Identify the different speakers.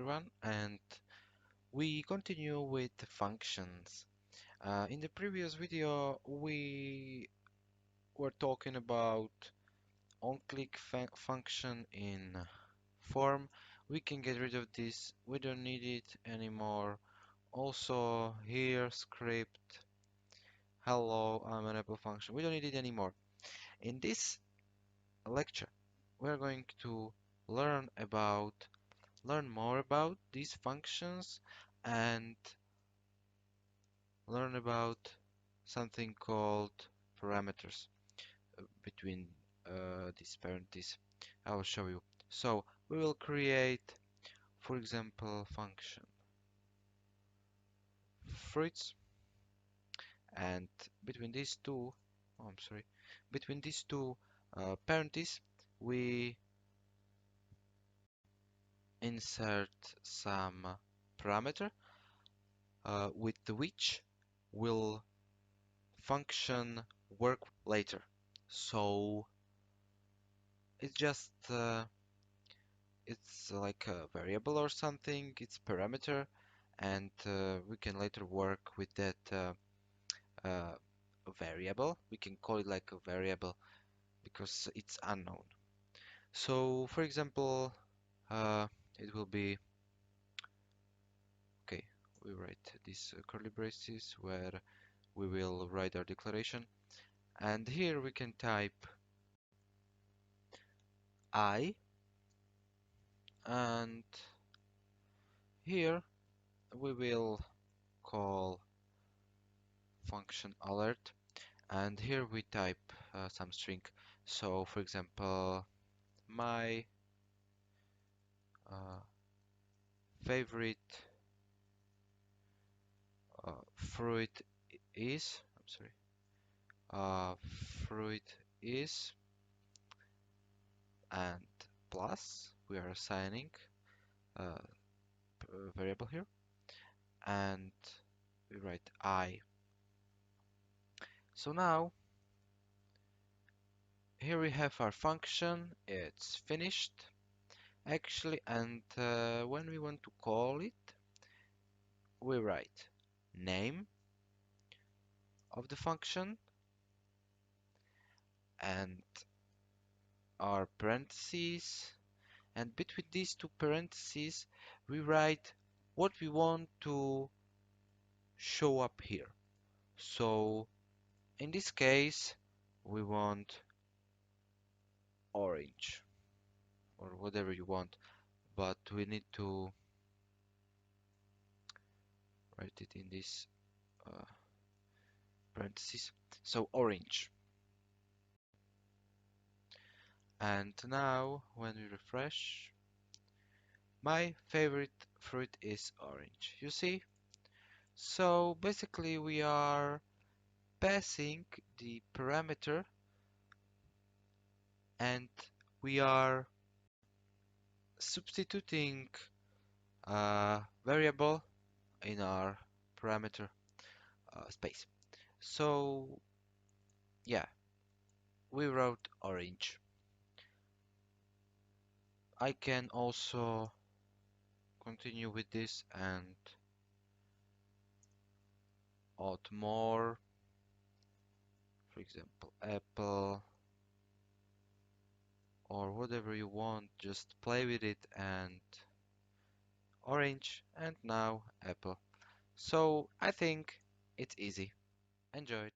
Speaker 1: everyone, and we continue with the functions. In the previous video, we were talking about on-click function in form. We can get rid of this. We don't need it anymore. Also, here script, hello, I'm an Apple function. We don't need it anymore. In this lecture, we're going to learn more about these functions and learn about something called parameters between these parentheses. I will show you. So we will create, for example, function fruits, and between these two, oh, I'm sorry, between these two parentheses, we insert some parameter with which will function work later. So it's just it's like a variable or something, it's parameter, and we can later work with that uh, variable. We can call it like a variable because it's unknown. So for example, uh, it will be okay. We write these curly braces where we will write our declaration, and here we can type I, and here we will call function alert, and here we type some string. So for example, my uh, favorite fruit is, I'm sorry, fruit is, and plus we are assigning a variable here, and we write I. So now here we have our function. It's finished actually, and when we want to call it, we write name of the function and our parentheses, and between these two parentheses we write what we want to show up here. So in this case we want orange or whatever you want, but we need to write it in this uh, parentheses. So orange. And now when we refresh, my favorite fruit is orange. You see? So basically we are passing the parameter and we are substituting a variable in our parameter space. So yeah, we wrote orange. I can also continue with this and add more, for example, apple or whatever you want. Just play with it, and orange, and now apple. So I think it's easy. Enjoy it.